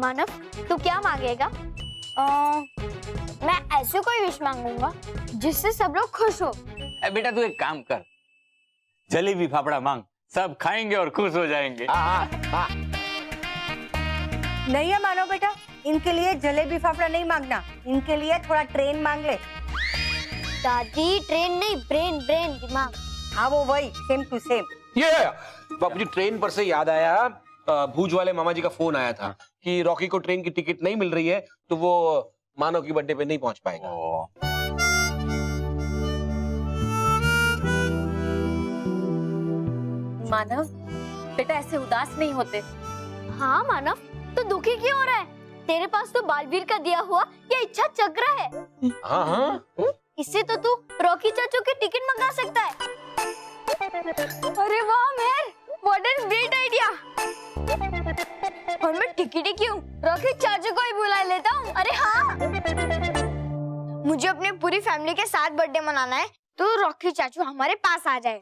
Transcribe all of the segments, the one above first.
मानव, तू क्या मांगेगा? मैं ऐसे कोई विश मांगूंगा जिससे सब लोग खुश हो। बेटा तू एक काम कर, जलेबी फाफड़ा मांग, सब खाएंगे और खुश हो जाएंगे। नहीं है मानो बेटा, इनके लिए जलेबी फाफड़ा नहीं मांगना, इनके लिए थोड़ा ट्रेन मांग ले। दादी ट्रेन नहीं, ब्रेन ब्रेन दिमाग। हाँ वो वही, सेम टू सेम। ये बापूजी, ट्रेन पर से याद आया, भूज वाले मामा जी का फोन आया था कि रॉकी को ट्रेन की टिकट नहीं मिल रही है, तो वो मानव की बर्थडे पे नहीं पहुंच पाएगा। मानव बेटा ऐसे उदास नहीं होते। हाँ मानव, तो दुखी क्यों हो रहा है? तेरे पास तो बालवीर का दिया हुआ ये इच्छा चक्र है। हाँ हाँ, इससे तो तू रॉकी चाचू की टिकट मंगा सकता है। अरे वाह मेहर, व्हाट एन ग्रेट आइडिया। और मैं टिकट ही क्यों, रॉकी चाचू को ही बुला लेता हूँ। अरे हाँ, मुझे अपनी पूरी फैमिली के साथ बर्थडे मनाना है, तो रॉकी चाचू हमारे पास आ जाए।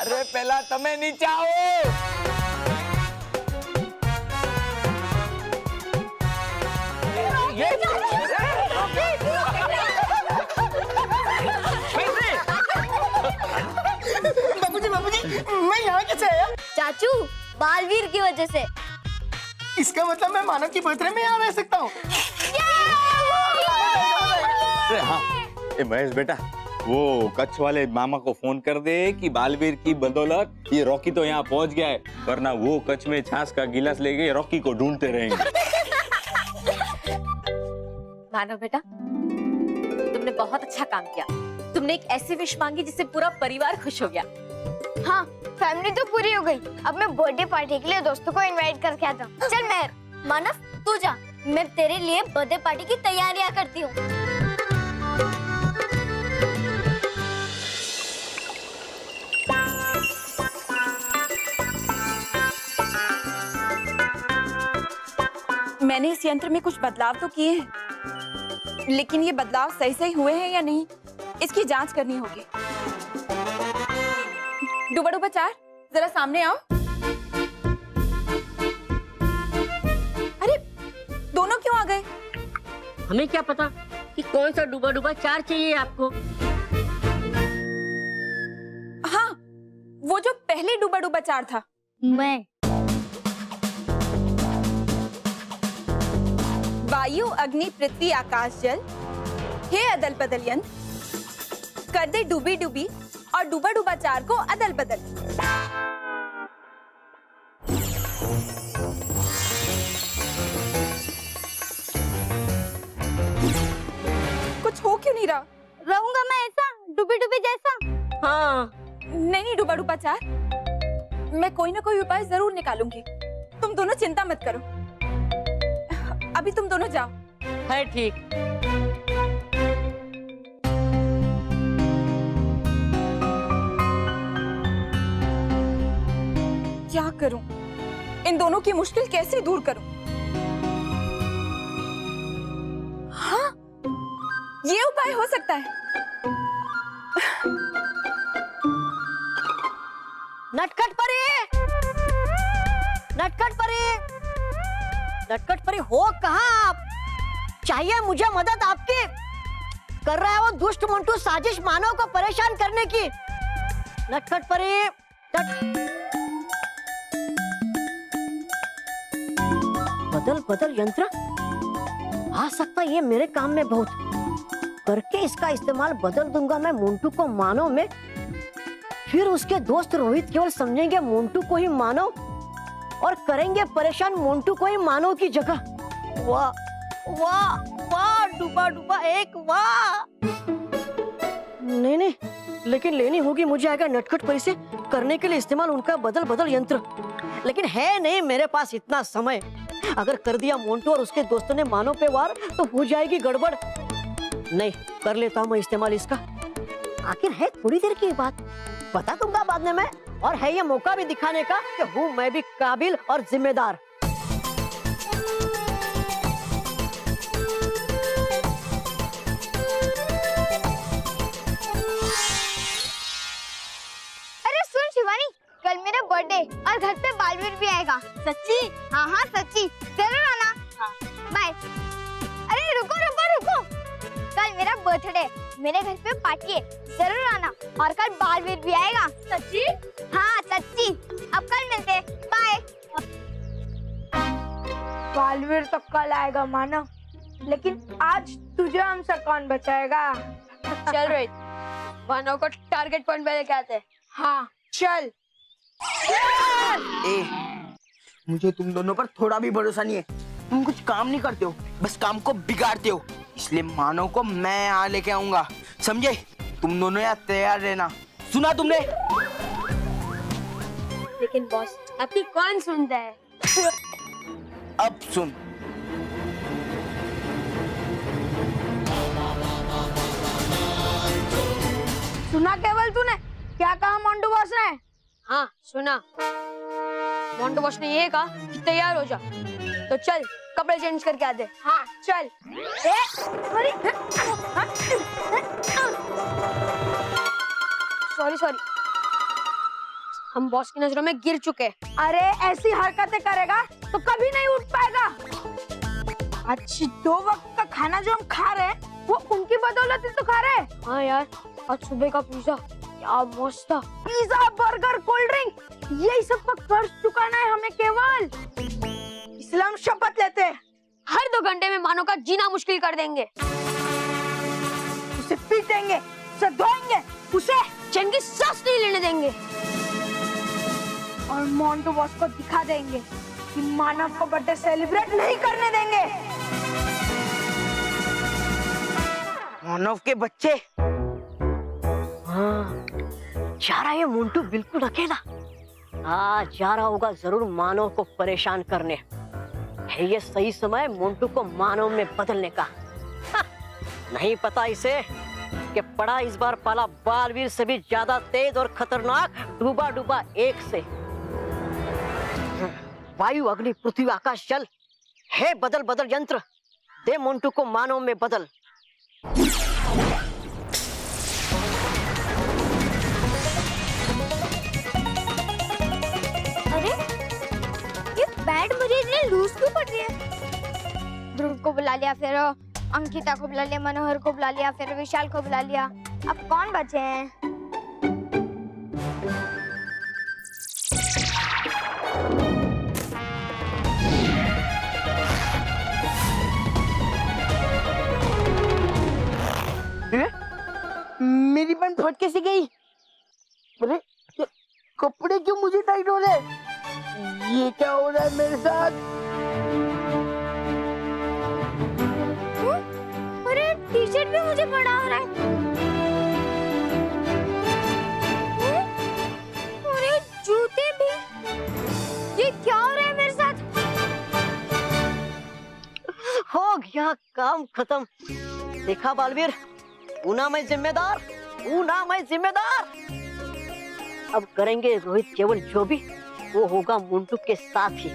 अरे पहला तमे नीचे आओ। बाबूजी बाबूजी, मैं यहाँ कैसे आया? चाचू, बालवीर की वजह से। इसका मतलब मैं मानव की बर्थडे में यहाँ रह सकता हूँ। अरे हाँ, महेश बेटा, वो कच्छ वाले मामा को फोन कर दे कि बालवीर की बदौलत ये रॉकी तो यहाँ पहुँच गया है, वरना वो कच्छ में छाछ का गिलास लेके रॉकी को ढूंढते रहेंगे। मानव बेटा, तुमने बहुत अच्छा काम किया। तुमने एक ऐसी विश मांगी जिससे पूरा परिवार खुश हो गया। हाँ, फैमिली तो पूरी हो गई। अब मैं बर्थडे पार्टी के लिए दोस्तों को इनवाइट करके आता हूँ। चल मेहर, मानव तू जा, मैं तेरे लिए बर्थडे पार्टी की तैयारियां करती हूँ। मैंने इस यंत्र में कुछ बदलाव तो किए हैं, लेकिन ये बदलाव सही सही हुए हैं या नहीं, इसकी जांच करनी होगी। डूबा डूबा चार, जरा सामने आओ। अरे दोनों क्यों आ गए? हमें क्या पता कि कौन सा डूबा डूबा चार चाहिए आपको। हाँ, वो जो पहले डूबा डूबा चार था। मैं वायु अग्नि पृथ्वी आकाश जल, हे अदल बदल यंत्र, कर दे डूबी डूबी और डूबा डूबा चार को अदल बदल। कुछ हो क्यों नहीं रहा? रहूंगा मैं ऐसा डूबी डूबी जैसा। हाँ, नहीं डूबा डूबा चार, मैं कोई ना कोई उपाय जरूर निकालूंगी। तुम दोनों चिंता मत करो, अभी तुम दोनों जाओ। है ठीक। क्या करूं? इन दोनों की मुश्किल कैसे दूर करूं? हाँ, ये उपाय हो सकता है। नटखट परी, नटखट परी, नटखट परी हो कहाँ आप? चाहिए मुझे मदद आपकी। कर रहा है वो दुष्ट मंटू साजिश मानव को परेशान करने की। नटखट परी, बदल बदल यंत्र आ सकता है ये मेरे काम में बहुत। करके इसका इस्तेमाल बदल दूंगा मैं मोंटू को मानव में। फिर उसके दोस्त रोहित केवल समझेंगे मोंटू को ही मानव और करेंगे परेशान मोंटू को ही मानव की जगह। वाह वाह वाह, डूबा डूबा एक वाह। नहीं नहीं, लेकिन लेनी होगी मुझे आगे नटखट परी से करने के लिए इस्तेमाल उनका बदल बदल यंत्र। लेकिन है नहीं मेरे पास इतना समय। अगर कर दिया मोंटू और उसके दोस्तों ने मानव पे वार तो हो जाएगी गड़बड़। नहीं, कर लेता हूँ मैं इस्तेमाल इसका। आखिर है थोड़ी देर की बात, बता दूंगा बाद में मैं। और है ये मौका भी दिखाने का कि हूँ मैं भी काबिल और जिम्मेदार। सच्ची? हाँ हाँ सच्ची, जरूर आना। बाय। अरे रुको रुको रुको, कल मेरा बर्थडे, मेरे घर पे पार्टी है, जरूर आना। और कल बालवीर भी आएगा। सच्ची? हाँ सच्ची। अब कल मिलते हैं, बाय। बालवीर तो कल आएगा मानव, लेकिन आज तुझे हमसे कौन बचाएगा? चल रोहित, मानव को टारगेट पॉइंट पे लेके आते हैं। हाँ चल। ए, मुझे तुम दोनों पर थोड़ा भी भरोसा नहीं है। तुम कुछ काम नहीं करते हो, बस काम को बिगाड़ते हो। इसलिए मानव को मैं यहाँ लेके आऊंगा, समझे? तुम दोनों यहाँ तैयार रहना, सुना तुमने? लेकिन बॉस, आपकी कौन सुनता है? अब सुन, सुना केवल तूने क्या कहा मोंटू बॉस ने? हाँ सुना, मोंटू बॉस ने ये कहा कि तैयार हो जा। तो चल कपड़े चेंज करके आते। हाँ चल। सॉरी सॉरी, हम बॉस की नजरों में गिर चुके हैं। अरे ऐसी हरकतें करेगा तो कभी नहीं उठ पाएगा। आज 2 वक्त का खाना जो हम खा रहे हैं वो उनकी बदौलत ही तो खा रहे हैं। हाँ यार, आज सुबह का पिज्जा क्या मस्त था। पिज्जा, बर्गर, कोल्ड ड्रिंक, यही सब का कर्ज चुकाना है हमें केवल। इसलिए हम शपथ लेते हैं, हर 2 घंटे में मानो का जीना मुश्किल कर देंगे। उसे पीटेंगे, उसे धोएंगे, उसे चैन की सांस नहीं लेने देंगे। और मोंटू बॉस को दिखा देंगे कि मानव को बर्थडे सेलिब्रेट नहीं करने देंगे। मानव के बच्चे। हाँ, जा रहा है मोंटू बिल्कुल अकेला। हाँ, जा रहा होगा जरूर मानव को परेशान करने। है ये सही समय मोंटू को मानव में बदलने का। हाँ, नहीं पता इसे कि पड़ा इस बार पाला बालवीर से भी ज्यादा तेज और खतरनाक डूबा डूबा एक से। वायु, अग्नि, पृथ्वी, आकाश, जल, हे बदल बदल यंत्र, दे मोंटू को मानव में बदल। अरे ये बैड मुझे इतने लूज क्यों पड़ रही है? ध्रुव को बुला लिया, फिर अंकिता को बुला लिया, मनोहर को बुला लिया, फिर विशाल को बुला लिया। अब कौन बचे हैं? मेरी बहन फट कैसे गई? अरे कपड़े क्यों मुझे टाइट हो रहे? ये क्या हो रहा है मेरे साथ? अरे टी-शर्ट भी मुझे बड़ा हो रहा है। अरे जूते भी। ये क्या हो रहा है मेरे साथ? हो गया काम खत्म। देखा बालवीर, ऊना मैं जिम्मेदार, ऊना मैं जिम्मेदार। अब करेंगे रोहित केवल जो भी, वो होगा मोंटू के साथ ही।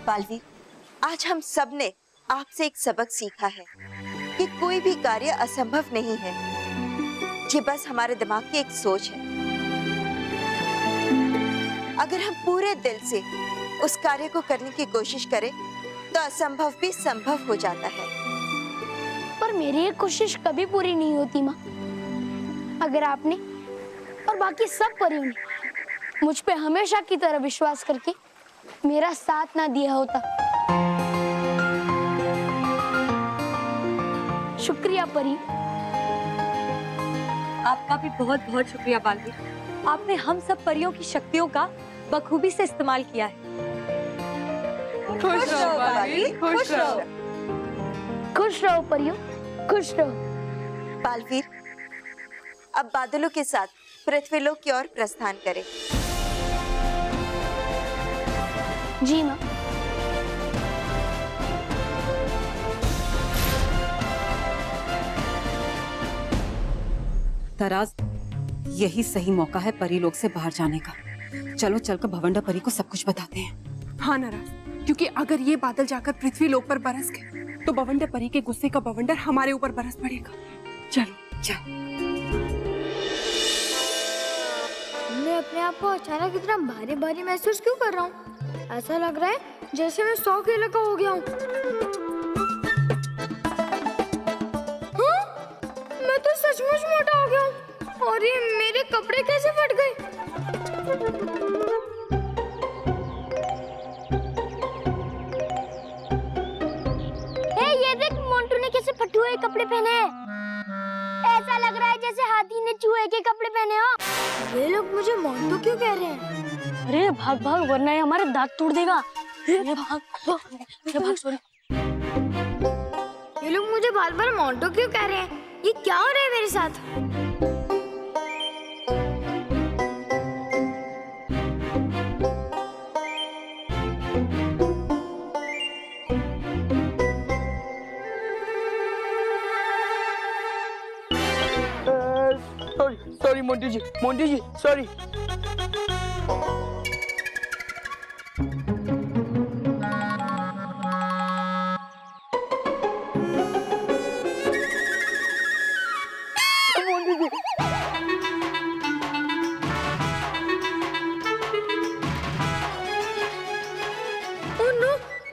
बालवीर, आज हम सब ने आपसे एक सबक सीखा है कि कोई भी कार्य असंभव नहीं है। ये बस हमारे दिमाग की एक सोच है। अगर हम पूरे दिल से उस कार्य को करने की कोशिश करें तो असंभव भी संभव हो जाता है। पर मेरी ये कोशिश कभी पूरी नहीं होती माँ। अगर आपने और बाकी सब परियों ने मुझ पे हमेशा की तरह विश्वास करके मेरा साथ ना दिया होता। शुक्रिया परी। आपका भी बहुत बहुत शुक्रिया बालवीर। आपने हम सब परियों की शक्तियों का बखूबी से इस्तेमाल किया है। खुश रहो बालवीर, खुश रहो। खुश रहो परियों, खुश रहो। बालवीर, अब बादलों के साथ पृथ्वीलोक की ओर प्रस्थान करें। जी माँ। दराज, यही सही मौका है परी लोग से बाहर जाने का। चलो चलकर भवंडा परी को सब कुछ बताते हैं। हाँ नाराज, क्योंकि अगर ये बादल जाकर पृथ्वी लोक पर बरस गए तो बवंडर परी के गुस्से का बवंडर हमारे ऊपर बरस पड़ेगा। चलो चल। मैं अपने आप को अचानक इतना भारी भारी महसूस क्यों कर रहा हूँ? ऐसा लग रहा है जैसे मैं 100 किलो का हो गया हूँ। हाँ? मैं तो सचमुच मोटा हो गया हूँ। और ये मेरे कपड़े कैसे फट गए? ये देख, मोंटू ने कैसे फटे हुए कपड़े पहने हैं। ऐसा लग रहा है जैसे हाथी ने चूहे के कपड़े पहने हो। ये लोग मुझे मोंटू क्यों कह रहे हैं? अरे भाग भाग, वरना ये हमारे दांत तोड़ देगा। अरे भाग भाग, सॉरी। ये लोग मुझे बार बार मोंटू क्यों कह रहे हैं? ये क्या हो रहा है मेरे साथ? सॉरी मोंटू जी सॉरी।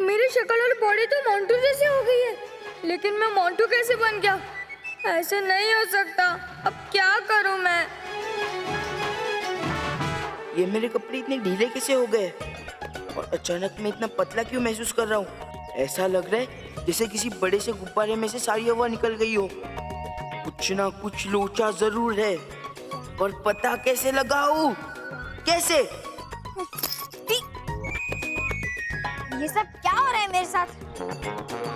मेरी शक्ल और बॉडी तो मोंटू जैसी हो गई है, लेकिन मैं मोंटू कैसे बन गया? ऐसे नहीं हो सकता। अब क्या करूं मैं? ये मेरे कपड़े इतने ढीले कैसे हो गए? और अचानक मैं इतना पतला क्यों महसूस कर रहा हूँ? ऐसा लग रहा है जैसे किसी बड़े से गुब्बारे में से सारी हवा निकल गई हो। कुछ ना कुछ लोचा जरूर है, पर पता कैसे लगाऊं? कैसे? ये सब क्या हो रहा है मेरे साथ?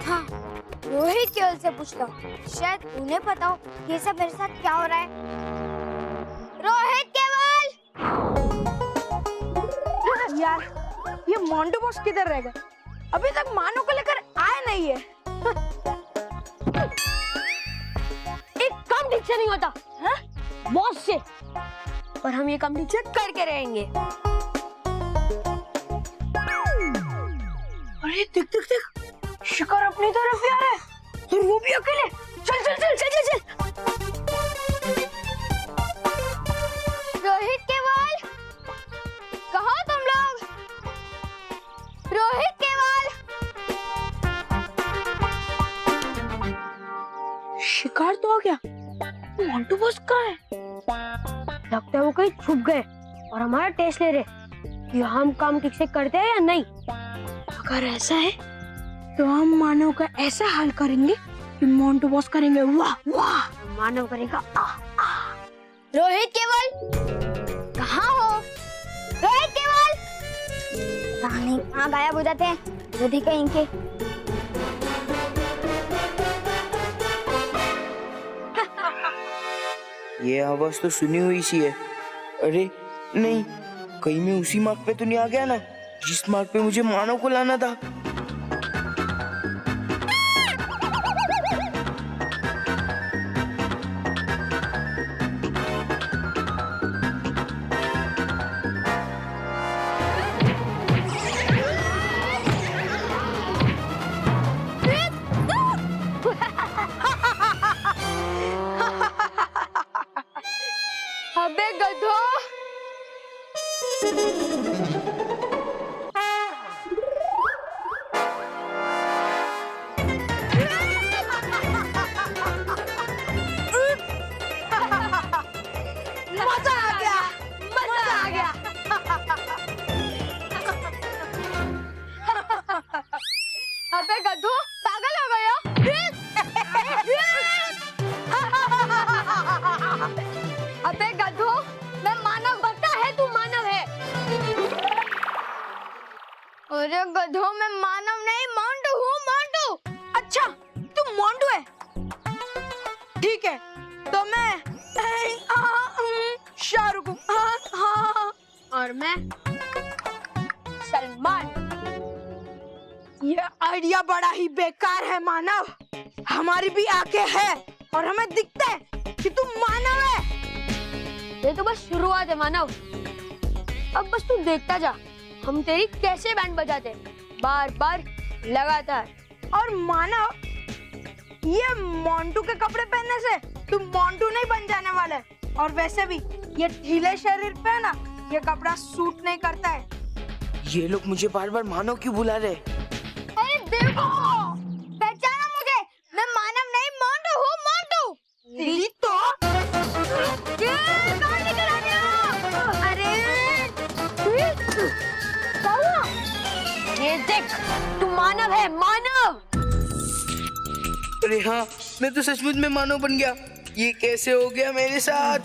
हाँ, रोहित केवल से पूछता हूँ, शायद उन्हें पता हो ये सब मेरे साथ क्या हो रहा है। रोहित केवल! यार, ये मोंटू बॉस किधर रह गए? अभी तक मानो को लेकर आए नहीं है। एक काम ठीक से नहीं होता बॉस से, पर हम ये काम ठीक से करके रहेंगे। अरे देख देख देख, शिकार अपनी तरफ ही आ रहा है और वो भी अकेले। चल चल चल चल चल चल। रोहित केवल, कहाँ तुम लोग? रोहित केवल! शिकार तो आ गया, मोंटू बॉस कहाँ है? लगता है वो कहीं छुप गए और हमारा टेस्ट ले रहे कि हम काम ठीक से करते हैं या नहीं। अगर ऐसा है तो हम मानव का ऐसा हाल करेंगे कि मोंटू बॉस करेंगे वाह वाह, मानव करेगा आ आ। रोहित केवल, कहाँ हो? रोहित केवल! पता नहीं कहाँ गायब हो जाते हैं यदि कहीं के। ये आवाज तो सुनी हुई सी है। अरे नहीं, कहीं मैं उसी मार्ग पे तो नहीं आ गया ना जिस मार्ग पे मुझे मानव को लाना था? अबे गधो! मजा आ गया, मजा आ गया। अबे गधो, पागल हो गया? अबे गधो, मैं मानव बनता है, तू मानव है। अरे गधो, मैं मानव नहीं मोंटू हूँ, मोंटू। अच्छा, तू मोंटू है? ठीक है, तो मैं शाहरुख हूँ। और मैं सलमान। ये आइडिया बड़ा ही बेकार है मानव। हमारी भी आंखें हैं और हमें दिखता है कि तू मानव है। ये तो बस शुरुआत है मानव। अब बस तू देखता जा, हम तेरी कैसे बैंड बजाते, बार बार लगातार। और मानव, ये मोंटू के कपड़े पहनने से तुम मोंटू नहीं बन जाने वाले। और वैसे भी ये ढीले शरीर पे है ना, ये कपड़ा सूट नहीं करता है। ये लोग मुझे बार बार मानव क्यों बुला रहे? अरे देखो, पहचाना मुझे, मैं मानव नहीं मोंटू हूँ, मोंटू। तेरी तो ये कहाँ लेकर आ गया? अरे क्या हुआ? ये देख, तू मानव है, मानव। अरे हाँ, मैं तो सचमुच में मानव बन गया। ये कैसे हो गया मेरे साथ?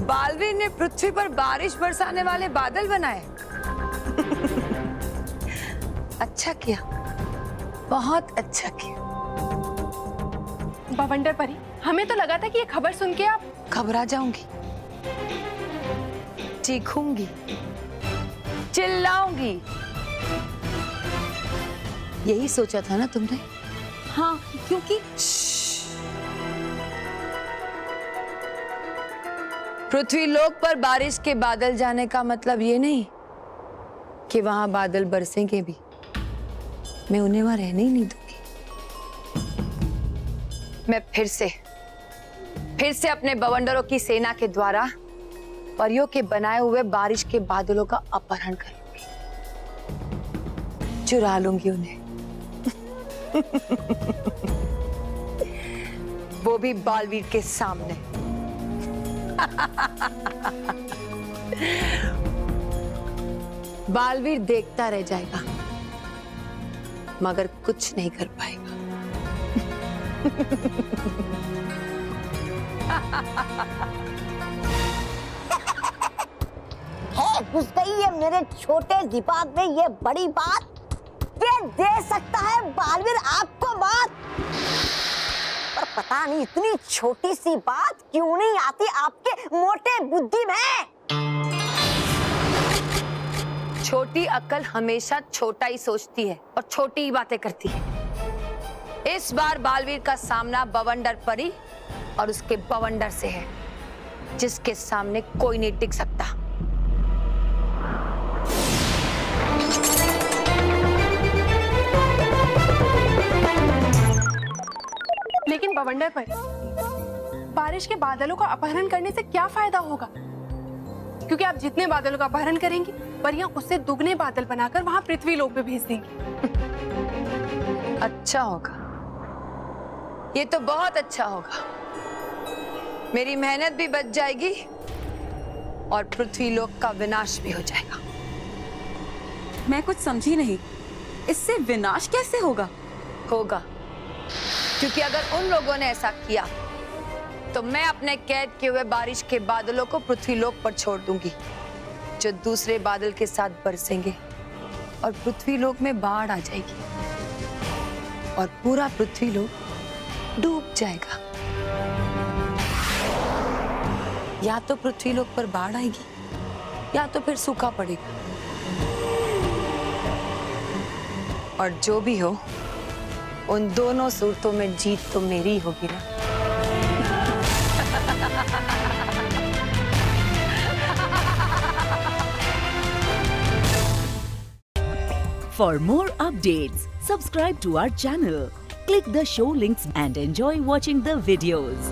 बालवीर ने पृथ्वी पर बारिश बरसाने वाले बादल बनाए। अच्छा किया, बहुत अच्छा किया। बवंडर परी, हमें तो लगा था कि ये खबर सुन के आप घबरा जाऊंगी, चीखूंगी, चिल्लाऊंगी। यही सोचा था ना तुमने? हाँ, क्योंकि पृथ्वी लोक पर बारिश के बादल जाने का मतलब ये नहीं कि वहां बादल बरसेंगे भी। मैं उन्हें वहां रहने ही नहीं दूंगी। मैं फिर से अपने बवंडरों की सेना के द्वारा परियों के बनाए हुए बारिश के बादलों का अपहरण करूंगी, चुरा लूंगी उन्हें। वो भी बालवीर के सामने। बालवीर देखता रह जाएगा, मगर कुछ नहीं कर पाएगा। है घुस गई है मेरे छोटे दिमाग में ये बड़ी बात। ये दे सकता है बालवीर आपको बात, पर पता नहीं इतनी छोटी सी बात क्यों नहीं आती आपके मोटे बुद्धि में। छोटी अक्ल हमेशा छोटा ही सोचती है और छोटी ही बातें करती है। इस बार बालवीर का सामना बवंडर परी और उसके बवंडर से है, जिसके सामने कोई नहीं टिक सकता। लेकिन बवंडर परी, बारिश के बादलों का अपहरण करने से क्या फायदा होगा? क्योंकि आप जितने बादलों का अपहरण करेंगी, परियां उससे दुगने बादल बनाकर वहां पृथ्वी लोक पे भेज देंगी। अच्छा होगा, ये तो बहुत अच्छा होगा। मेरी मेहनत भी बच जाएगी और पृथ्वी लोक का विनाश भी हो जाएगा। मैं कुछ समझी नहीं, इससे विनाश कैसे होगा? होगा, क्योंकि अगर उन लोगों ने ऐसा किया तो मैं अपने कैद किए हुए बारिश के बादलों को पृथ्वी लोक पर छोड़ दूंगी, जो दूसरे बादल के साथ बरसेंगे और पृथ्वी लोक में बाढ़ आ जाएगी और पूरा पृथ्वी लोक डूब जाएगा। या तो पृथ्वी लोक पर बाढ़ आएगी या तो फिर सूखा पड़ेगा। और जो भी हो, उन दोनों सूरतों में जीत तो मेरी होगी ना। For more updates, subscribe to our channel, click the show links and enjoy watching the videos.